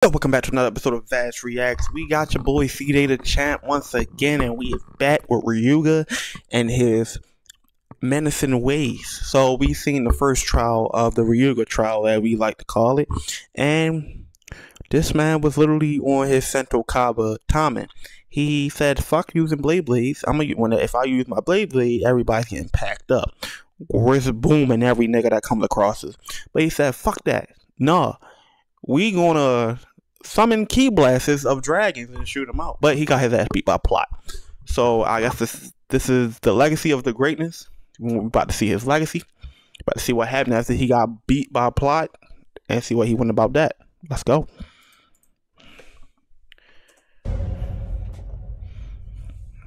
Welcome back to another episode of Vass Reacts. We got your boy C-Day the Champ once again, and we are back with Ryuga and his menacing ways. So we seen the first trial of the Ryuga trial, that we like to call it, and this man was literally on his Central Kaba timing. He said, "Fuck using blade blades. If I use my blade blade, everybody's getting packed up. Where's booming every nigga that comes across us?" But he said, "Fuck that. Nah, we gonna summon key blasters of dragons and shoot them out." But he got his ass beat by plot. So I guess this is the legacy of the greatness. We're about to see his legacy. About to see what happened after he got beat by plot and see what he went about that. Let's go.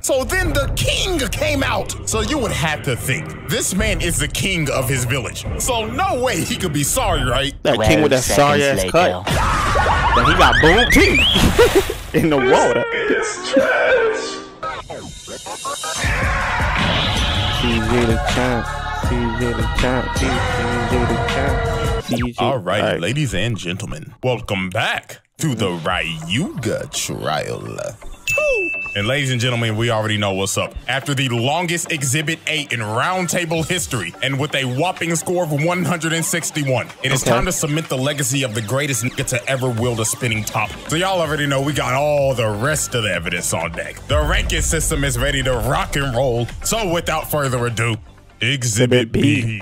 So then the king came out. So you would have to think, this man is the king of his village. So no way he could be sorry, right? That king with that sorry ass cut. Then he got boomed too in the water. CJ the champ. CJ the champ. CJ the champ. All right, ladies and gentlemen, welcome back to the Ryuga trial. And ladies and gentlemen, we already know what's up. After the longest Exhibit 8 in roundtable history, and with a whopping score of 161, it is time to cement the legacy of the greatest nigga to ever wield a spinning top. So y'all already know we got all the rest of the evidence on deck. The ranking system is ready to rock and roll. So without further ado, Exhibit B.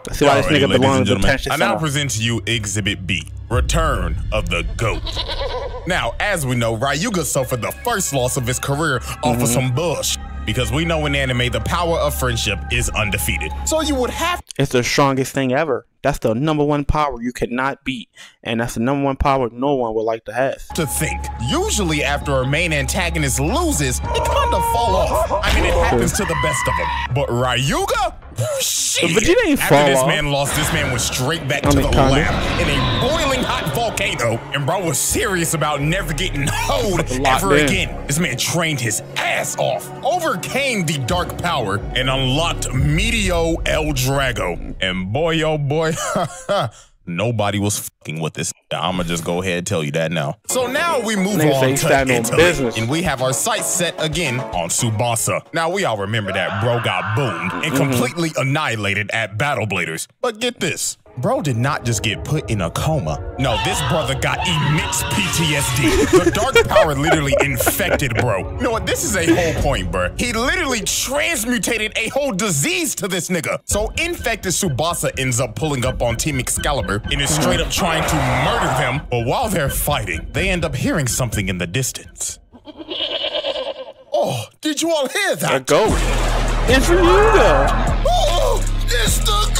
Let's see why this nigga belongs to I now present to you Exhibit B, Return of the GOAT. Now, as we know, Ryuga suffered the first loss of his career off of some bullshit. Because we know in anime, the power of friendship is undefeated. So you would have It's the strongest thing ever. That's the #1 power you cannot beat. And that's the #1 power no one would like to have. to think. Usually after a main antagonist loses, it kind of fall off. I mean, it happens to the best of them. But Ryuga? Shit. But it ain't After fall this off. man lost, this man went straight back to the lab in a boiling hot volcano. And bro was serious about never getting hoed ever again. This man trained his ass off, overcame the dark power, and unlocked Medio El Drago. And boy, oh boy, nobody was fucking with this. I'ma just go ahead and tell you that now. So now we move on to Italy, and we have our sights set again on Tsubasa. Now we all remember that bro got boomed and completely annihilated at Battle Bladers. But get this. Bro did not just get put in a coma. No, this brother got immense PTSD. The dark power literally infected bro. You know what? This is a whole point, bro. He literally transmutated a whole disease to this nigga. So infected Tsubasa ends up pulling up on Team Excalibur and is straight up trying to murder them. But while they're fighting, they end up hearing something in the distance. Oh, did you all hear that? A goat. It's Ryuga. Oh, it's the goat.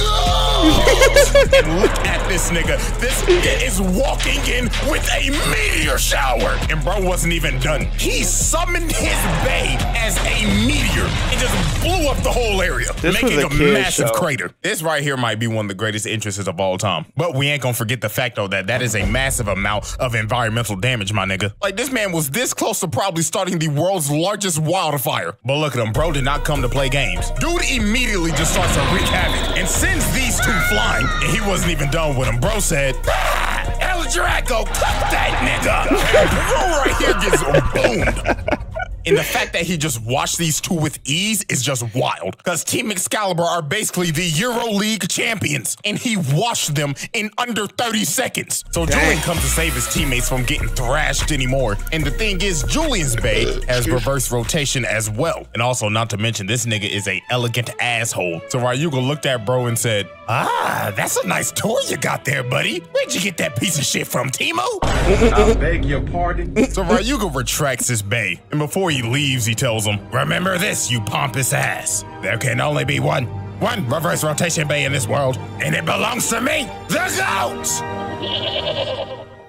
And look at this nigga. This nigga is walking in with a meteor shower. And bro wasn't even done. He summoned his bae as a meteor and just blew up the whole area, making a massive crater. This right here might be one of the greatest entrances of all time. But we ain't gonna forget the fact though that is a massive amount of environmental damage, my nigga. Like this man was this close to probably starting the world's largest wildfire. But look at him, bro did not come to play games. Dude immediately just starts to wreak havoc and sends these two flying, and he wasn't even done with him. Bro said, El Draco, cut that nigga. And bro right here gets boomed. And the fact that he just watched these two with ease is just wild. Because Team Excalibur are basically the Euro League champions. And he washed them in under 30 seconds. So Julian comes to save his teammates from getting thrashed anymore. And the thing is, Julian's bae has reverse rotation as well. And also, not to mention, this nigga is a elegant asshole. So Ryuga looked at bro and said, "Ah, that's a nice toy you got there, buddy. Where'd you get that piece of shit from, Timo?" I beg your pardon? So Ryuga retracts his bae, and before he leaves, he tells him, "Remember this, you pompous ass. There can only be one reverse rotation bae in this world, and it belongs to me, the GOAT!"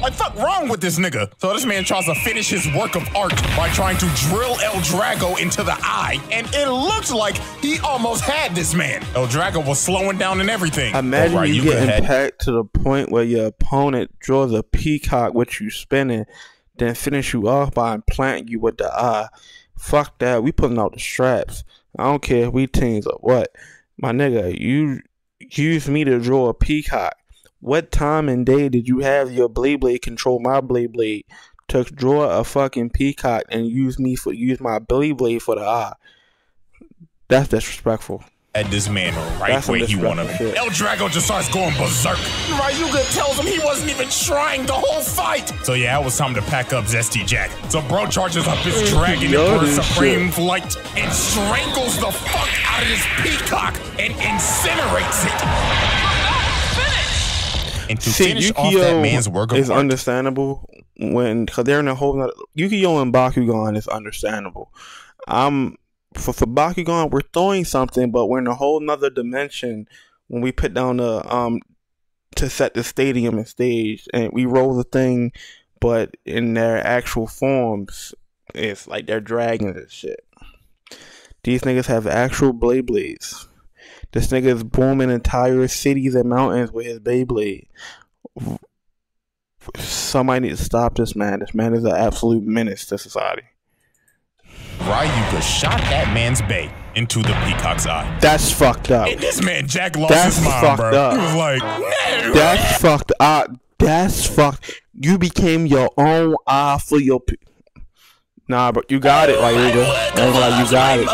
Like, fuck wrong with this nigga? So this man tries to finish his work of art by trying to drill El Drago into the eye, and it looked like he almost had this man. El Drago was slowing down and everything. Imagine you getting packed to the point where your opponent draws a peacock with you spinning, then finish you off by implanting you with the eye. Fuck that. We putting out the straps. I don't care if we teams or what. My nigga, you used me to draw a peacock. What time and day did you have your blade control my blade to draw a fucking peacock and use my blade for the eye? That's disrespectful. At this man right where he wanted him. El Drago just starts going berserk. Ryuga tells him he wasn't even trying the whole fight. So yeah, it was time to pack up Zesty Jack. So bro charges up his dragon for supreme flight and strangles the fuck out of this peacock and incinerates it. And to finish off that man's work of art, understandable because they're in a whole nother, Yu-Gi-Oh! And Bakugan is understandable. For Bakugan, we're throwing something, but we're in a whole nother dimension when we put down the to set the stadium and stage, and we roll the thing, but in their actual forms, it's like they're dragons and shit. These niggas have actual blades. This nigga is booming entire cities and mountains with his Beyblade. Somebody need to stop this man. This man is an absolute menace to society. Ryuga shot that man's Bey into the peacock's eye. That's fucked up. And this man, Jack, lost his mind, bro. Up. He was like, no. That's fucked up. That's fucked. You became your own eye for your... Nah, but you got it, Ryuga. You got it.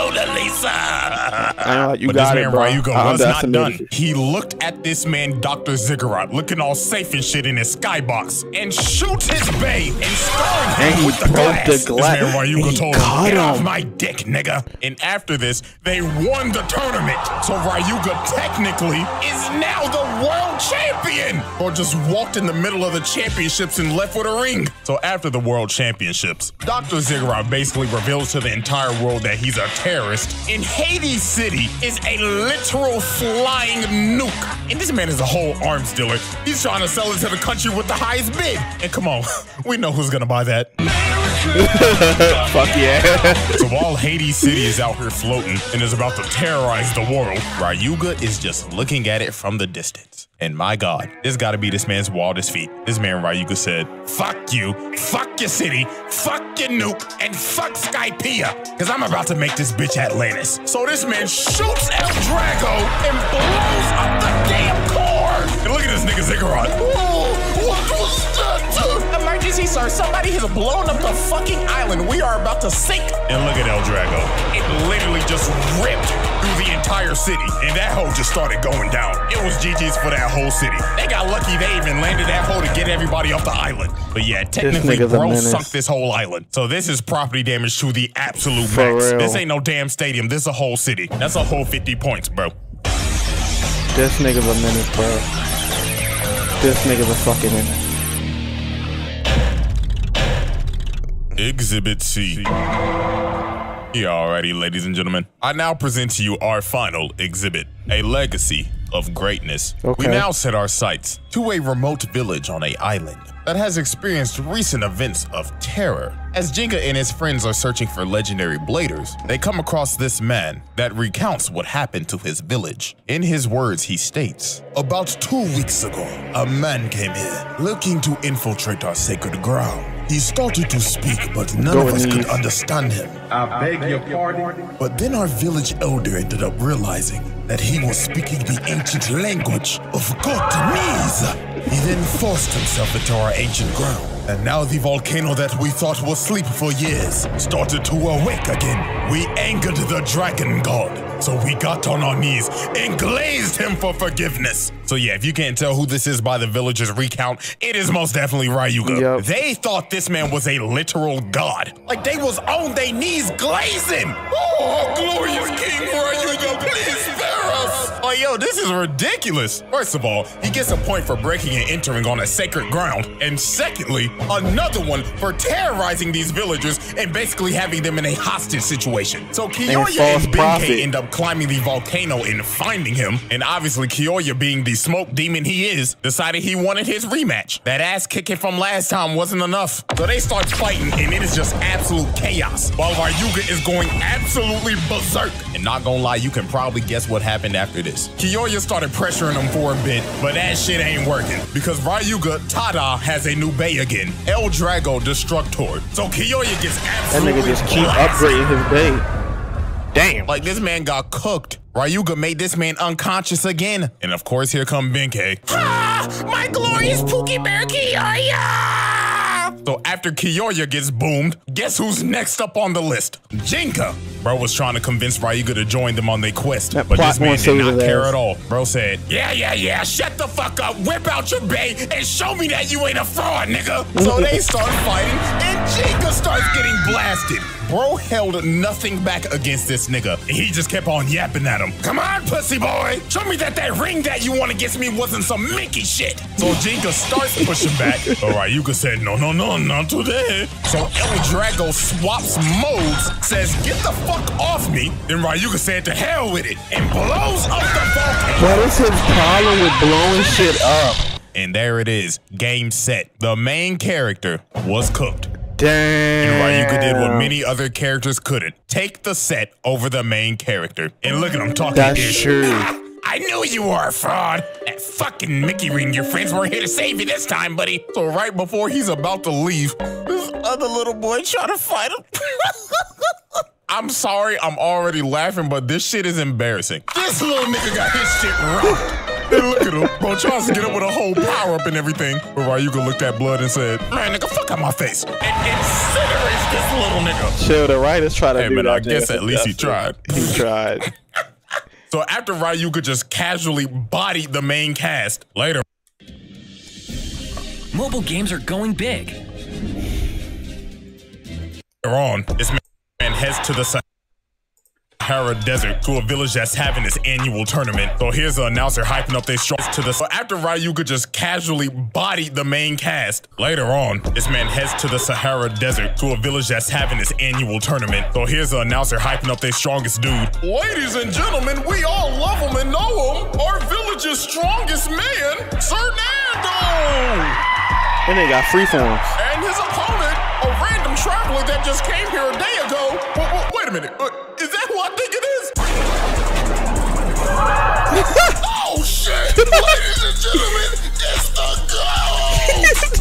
You got it, bro. Ryuga was not done. He looked at this man, Dr. Ziggurat, looking all safe and shit in his skybox, and shoots his Bey and stars him with the glass. This man Ryuga told him, get off my dick, nigga. And after this, they won the tournament. So Ryuga technically is now the world champion. Or just walked in the middle of the championships and left with a ring. So after the world championships, Dr. Ziggurat basically reveals to the entire world that he's a terrorist. In Hades City is a literal flying nuke. And this man is a whole arms dealer. He's trying to sell it to the country with the highest bid. And come on, we know who's gonna buy that. Fuck yeah. So while Hades City is out here floating and is about to terrorize the world, Ryuga is just looking at it from the distance. And my God, this gotta be this man's wildest feat. This man Ryuga said, fuck you, fuck your city, fuck your nuke, and fuck Skypiea, because I'm about to make this bitch Atlantis. So this man shoots El Drago and blows up the damn core. And look at this nigga Ziggurat. Oh, what was that? Emergency, sir. Somebody has blown up the fucking island. We are about to sink. And look at El Drago. It literally just ripped through the entire city. And that hole just started going down. It was GG's for that whole city. They got lucky they even landed that hole to get everybody off the island. But yeah, technically, bro sunk this whole island. So this is property damage to the absolute max. This ain't no damn stadium. This is a whole city. That's a whole 50 points, bro. This nigga's a menace, bro. This nigga's a fucking menace. Exhibit C. Alrighty, ladies and gentlemen. I now present to you our final exhibit, a legacy of greatness. We now set our sights to a remote village on an island that has experienced recent events of terror. As Jenga and his friends are searching for legendary bladers, they come across this man that recounts what happened to his village. In his words, he states, about 2 weeks ago, a man came here looking to infiltrate our sacred ground. He started to speak, but none of us could understand him. I beg your pardon? But then our village elder ended up realizing that he was speaking the ancient language of Gotanese. He then forced himself into our ancient ground. And now the volcano that we thought was asleep for years started to awake again. We angered the dragon god. So we got on our knees and glazed him for forgiveness. So yeah, if you can't tell who this is by the villagers' recount, it is most definitely Ryuga. Yep. They thought this man was a literal god. Like they was on their knees glazing. Oh, glorious King Ryuga, please spare us. Like like, yo, this is ridiculous. First of all, he gets a point for breaking and entering on a sacred ground. And secondly, another one for terrorizing these villagers and basically having them in a hostage situation. So Kiyoya and Benkei end up climbing the volcano and finding him. And obviously Kiyoya, being the smoke demon he is, decided he wanted his rematch. That ass kicking from last time wasn't enough. So they start fighting and it is just absolute chaos. While Ryuga is going absolutely berserk. And not gonna lie, you can probably guess what happened after this. Kiyoya started pressuring him for a bit, but that shit ain't working. Because Ryuga Tada has a new bay again, El Drago Destructor. So Kiyoya gets absolutely That nigga just keep upgrading his bay. Damn. Like this man got cooked. Ryuga made this man unconscious again. And of course, here come Benkei. Ah, my glorious Pookie Bear Kiyoya! So after Kiyoya gets boomed, guess who's next up on the list? Jinka. Bro was trying to convince Ryuga to join them on their quest, but this man did not care at all. Bro said, yeah, shut the fuck up, whip out your bay, and show me that you ain't a fraud, nigga. So they start fighting, and Jinka starts getting blasted. Bro held nothing back against this nigga, and he just kept on yapping at him. Come on, pussy boy, show me that ring that you won against me wasn't some Mickey shit. So Jinka starts pushing back. All right, Ryuga said, no, not today. So El Drago swaps modes, says, get the fuck off me. Then Ryuga said, to hell with it, and blows up the volcano. What is his problem with blowing shit up? And there it is, game set. The main character was cooked. Damn. And Ryuga did what many other characters couldn't. Take the set over the main character. And look at him talking. That's true. I knew you were a fraud. That fucking Mickey ring, your friends weren't here to save you this time, buddy. So right before he's about to leave, this other little boy trying to fight him. I'm sorry, I'm already laughing, but this shit is embarrassing. This little nigga got his shit rocked. And look at him, bro, tries to get up with a whole power-up and everything. But Ryuga looked at blood and said, man, nigga, fuck out my face. And incinerates this little nigga. Chill, the writers try to do man, that. I guess at least he tried. He tried. So after Ryuga just casually bodied the main cast, later Mobile games are going big. on, this man heads to the Sahara Desert to a village that's having this annual tournament. So here's the announcer hyping up their shots to the. So after Ryuga just casually bodied the main cast, later on, this man heads to the Sahara Desert to a village that's having this annual tournament. So here's the announcer hyping up their strongest dude. Ladies and gentlemen, we all love him and know him. Our village's strongest man, Fernando. And they got freeforms. And his opponent, a random traveler that just came here a day ago. Wait a minute. Is that who I think it is? Oh, shit. Ladies and gentlemen, it's the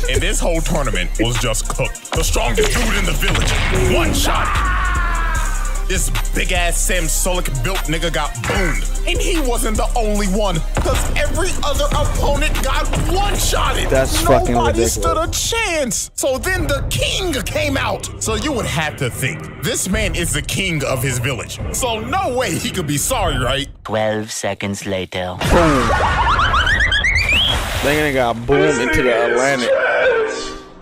GOAT. And this whole tournament was just cooked. The strongest dude in the village, one shot. This big-ass Sam Solik built nigga got boomed. And he wasn't the only one, because every other opponent got one-shotted. That's fucking ridiculous. Nobody stood a chance. So then the king came out. So you would have to think, this man is the king of his village. So no way he could be sorry, right? 12 seconds later. Boom. They got boomed into the Atlantic.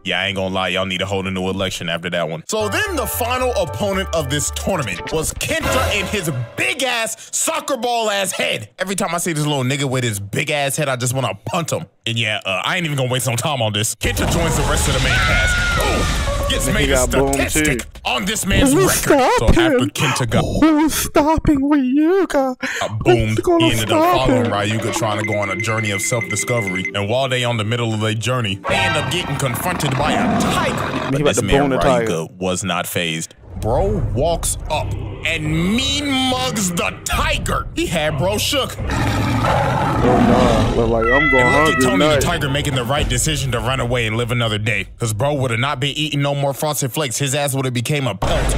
Yeah, I ain't gonna lie, y'all need to hold a new election after that one. So then the final opponent of this tournament was Kenta and his big-ass soccer ball-ass head. Every time I see this little nigga with his big-ass head, I just wanna punt him. And yeah, I ain't even gonna waste no time on this. Kenta joins the rest of the main cast. Boom! Gets made a statistic on this man's record. So after Kenta got who's stopping Ryuga? Boomed, he ended up following Ryuga, trying to go on a journey of self-discovery. And while they on the middle of their journey, they end up getting confronted by a tiger. But this man Ryuga was not phased. Bro walks up and mean mugs the tiger. He had bro shook. Oh no, look like I'm going and look at Tony tonight. the Tiger making the right decision to run away and live another day. Cause bro would have not been eating no more Frosted Flakes. His ass would have became a pelt.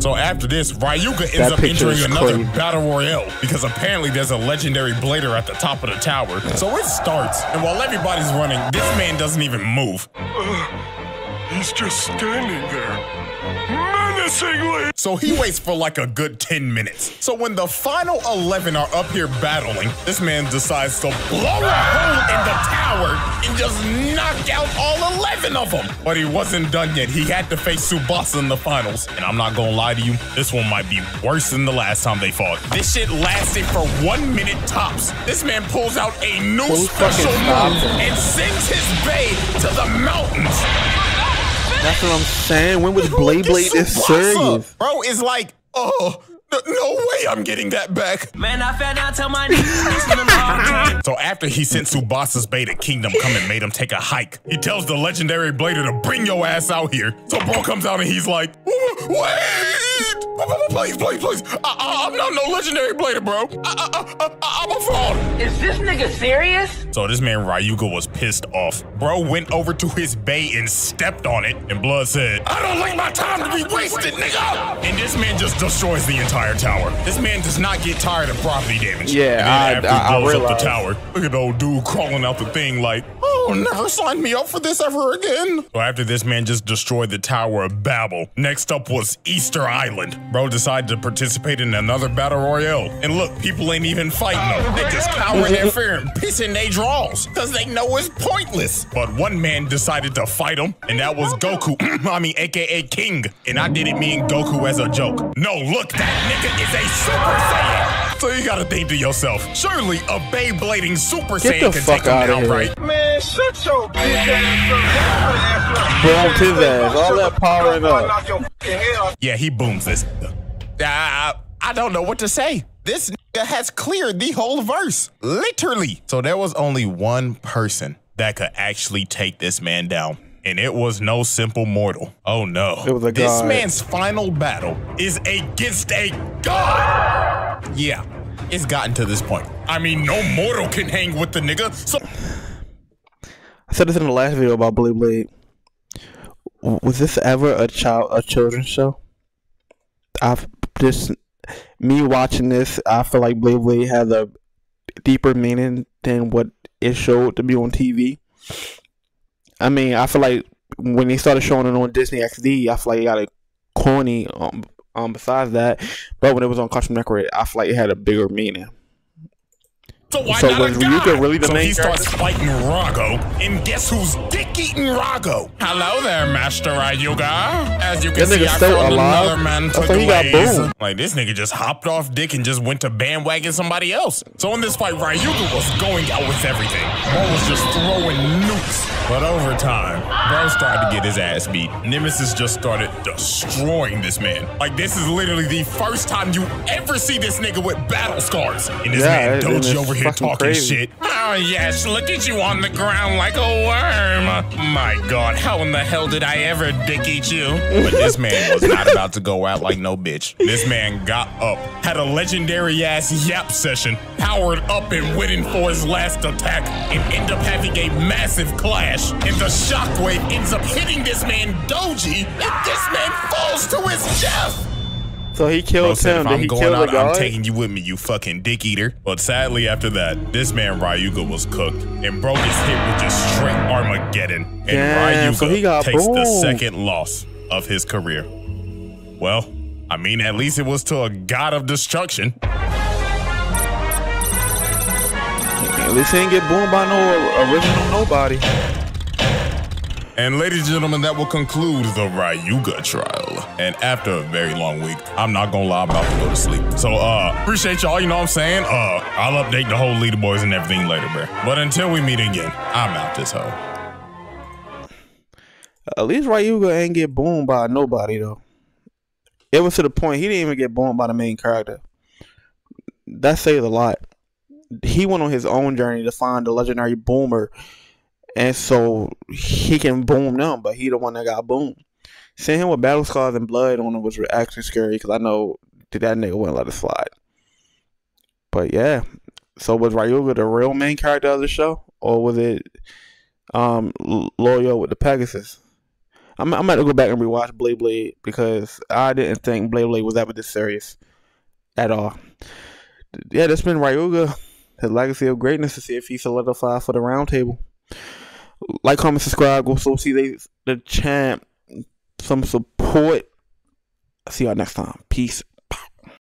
So after this, Ryuga ends up entering another battle royale because apparently there's a legendary blader at the top of the tower. So it starts, and while everybody's running, this man doesn't even move. He's just standing there. Menacingly. So he waits for like a good 10 minutes. So when the final 11 are up here battling, this man decides to blow a hole in the tower and just knock out all 11 of them. But he wasn't done yet. He had to face Tsubasa in the finals. And I'm not gonna lie to you, this one might be worse than the last time they fought. This shit lasted for 1 minute tops. This man pulls out a new special move and sends his bae to the mountains. That's what I'm saying. When was Blade this serious? Bro, it's like, oh, no way I'm getting that back. Man, I found out till my knees. So after he sent Tsubasa's bae to Kingdom Come and made him take a hike, he tells the legendary blader to bring your ass out here. So bro comes out and he's like, wait! Please. I'm not no legendary blader, bro. I'm a fraud. Is this nigga serious? So this man Ryuga was pissed off. Bro went over to his bae and stepped on it, and Blood said, I don't like my time to be wasted, nigga! And this man just destroys the entire tower. This man does not get tired of property damage. Yeah, and then after he blows up the tower, look at the old dude crawling out the thing like, oh, never sign me up for this ever again. So after this man just destroyed the Tower of Babel, next up was Easter Island. Bro decided to participate in another battle royale. And look, people ain't even fighting them. They just cower in their fear and pissing they draws because they know it's pointless. But one man decided to fight him, and that was Goku, aka King. And I didn't mean Goku as a joke. No, look, that nigga is a Super Saiyan. So you gotta think to yourself, surely a Beyblading Super Saiyan can take him down, right? Man, shut your bitch ass up. Boom his ass. All that powering up. Yeah, he booms this. I don't know what to say. This nigga has cleared the whole verse. Literally. So there was only one person that could actually take this man down. And it was no simple mortal. Oh no. It was a god. This man's final battle is against a god. Yeah, it's gotten to this point. I mean, no mortal can hang with the nigga. So I said this in the last video about Blade. Was this ever a children's show? Me watching this, I feel like Blade has a deeper meaning than what it showed to be on TV. I mean, I feel like when they started showing it on Disney XD, I feel like it got a corny. Besides that, but when it was on Cartoon Network, I feel like it had a bigger meaning. So why so not was Ryuga really the main he character? starts fighting Rago, and guess who's dick-eating Rago? Hello there, Master Ryuga. As you can see, I found another man to glaze. Like, this nigga just hopped off dick and just went to bandwagon somebody else. So in this fight, Ryuga was going out with everything. Bro was just throwing nukes. But over time, bro started to get his ass beat. Nemesis just started destroying this man. Like, this is literally the first time you ever see this nigga with battle scars. And this man Doji over here talking crazy shit. Oh yes, look at you on the ground like a worm. My god, how in the hell did I ever dick eat you? But this man was not about to go out like no bitch. This man got up, had a legendary ass yap session, powered up and went in for his last attack, and ended up having a massive clash. And the shockwave ends up hitting this man Doji, and this man falls to his death. So he killed him. Did he kill the guy? I'm taking you with me, you fucking dick eater. But sadly, after that, this man Ryuga was cooked, and bro gets hit with just straight Armageddon. And Ryuga takes the second loss of his career. Well, I mean, at least it was to a god of destruction. At least he didn't get boomed by no original nobody. And ladies and gentlemen, that will conclude the Ryuga trial. And after a very long week, I'm not gonna lie, I'm about to go to sleep. So appreciate y'all, you know what I'm saying? I'll update the whole leaderboards and everything later, bro. But until we meet again, I'm out this hoe. At least Ryuga ain't get boomed by nobody though. It was to the point he didn't even get boomed by the main character. That says a lot. He went on his own journey to find the legendary boomer. And so he can boom them, but he the one that got boomed. Seeing him with battle scars and blood on him was actually scary because I know that nigga wouldn't let it slide. But yeah, so was Ryuga the real main character of the show, or was it Loyal with the Pegasus? I'm about to go back and rewatch Blade because I didn't think Blade was ever this serious at all. Yeah, that's been Ryuga, his legacy of greatness, to see if he solidified for the round table. Like, comment, subscribe, go so see the champ some support. See y'all next time. Peace.